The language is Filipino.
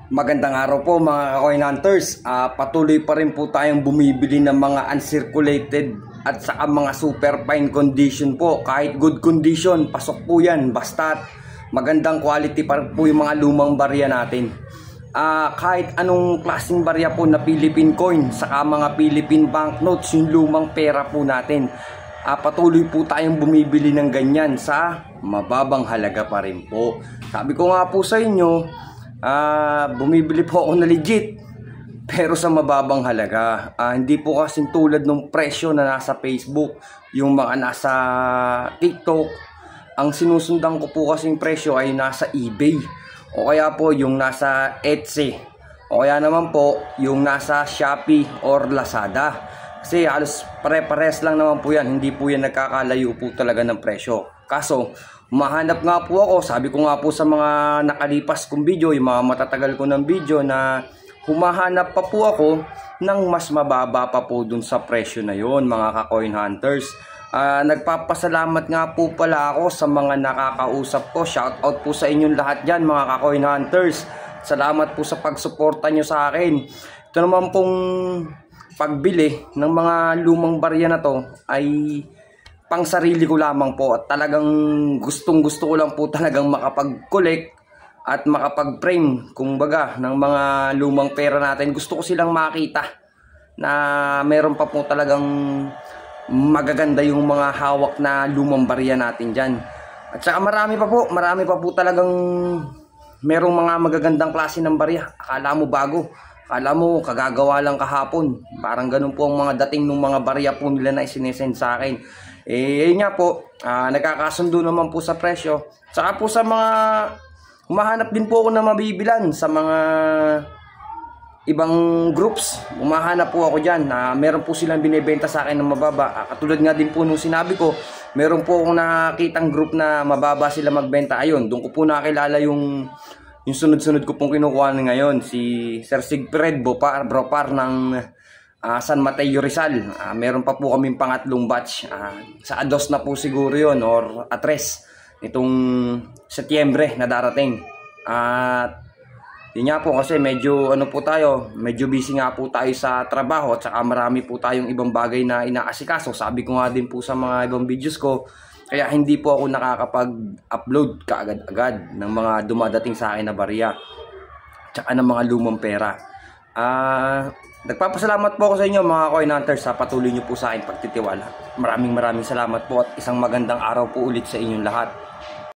Magandang araw po mga coin hunters. Patuloy pa rin po tayong bumibili ng mga uncirculated at saka mga super fine condition po. Kahit good condition, pasok po yan. Basta magandang quality pa rin po yung mga lumang barya natin. Kahit anong klaseng barya po na Philippine coin, saka mga Philippine banknotes, yung lumang pera po natin. Patuloy po tayong bumibili ng ganyan sa mababang halaga pa rin po. Sabi ko nga po sa inyo, bumibili po ako na legit pero sa mababang halaga. Hindi po kasing tulad ng presyo na nasa Facebook, yung mga nasa TikTok. Ang sinusundan ko po kasing presyo ay nasa eBay, o kaya po yung nasa Etsy, o kaya naman po yung nasa Shopee or Lazada. Kasi halos pare-pares lang naman po yan. Hindi po yan nagkakalayo po talaga ng presyo. Kaso mahanap nga po ako, sabi ko nga po sa mga nakalipas kong video, yung mga matatagal ko ng video, na humahanap pa po ako ng mas mababa pa po dun sa presyo na yon, mga ka-coin hunters. Nagpapasalamat nga po pala ako sa mga nakakausap ko. Shout out po sa inyong lahat dyan, mga ka-coin hunters. Salamat po sa pagsuporta nyo sa akin. Ito naman pong pagbili ng mga lumang barya na to ay pang sarili ko lamang po, at talagang gustong gusto ko lang po talagang makapag-collect at makapag-frame kumbaga ng mga lumang pera natin. Gusto ko silang makita na meron pa po talagang magaganda yung mga hawak na lumang barya natin dyan. At saka marami pa po talagang merong mga magagandang klase ng barya. Akala mo bago, akala mo kagagawa lang kahapon. Parang ganun po ang mga dating ng mga barya po nila na isinesend sa akin. Yun nga po, nagkakasundo naman po sa presyo. Saka po sa mga humahanap din po ako na mabibilan sa mga ibang groups. Humahanap po ako dyan. Meron po silang binibenta sa akin ng mababa. Katulad nga din po nung sinabi ko, meron po akong nakitang group na mababa sila magbenta. Ayun, doon ko po nakilala yung sunod-sunod ko pong kinukuha ngayon, si Sir Sigfred Bropar ng San Mateo Rizal. Meron pa po kaming pangatlong batch. Sa ados na po siguro yun, or atres itong Setyembre na darating. At yun nga po, kasi medyo medyo busy nga po tayo sa trabaho, at saka marami po tayong ibang bagay na inaasikaso. Sabi ko nga din po sa mga ibang videos ko, kaya hindi po ako nakakapag-upload kaagad-agad ng mga dumadating sa akin na barya, tsaka ng mga lumang pera. Nagpapasalamat po ako sa inyo, mga coin hunters, sa patuloy nyo po sa akin pagtitiwala. Maraming salamat po, at isang magandang araw po ulit sa inyong lahat.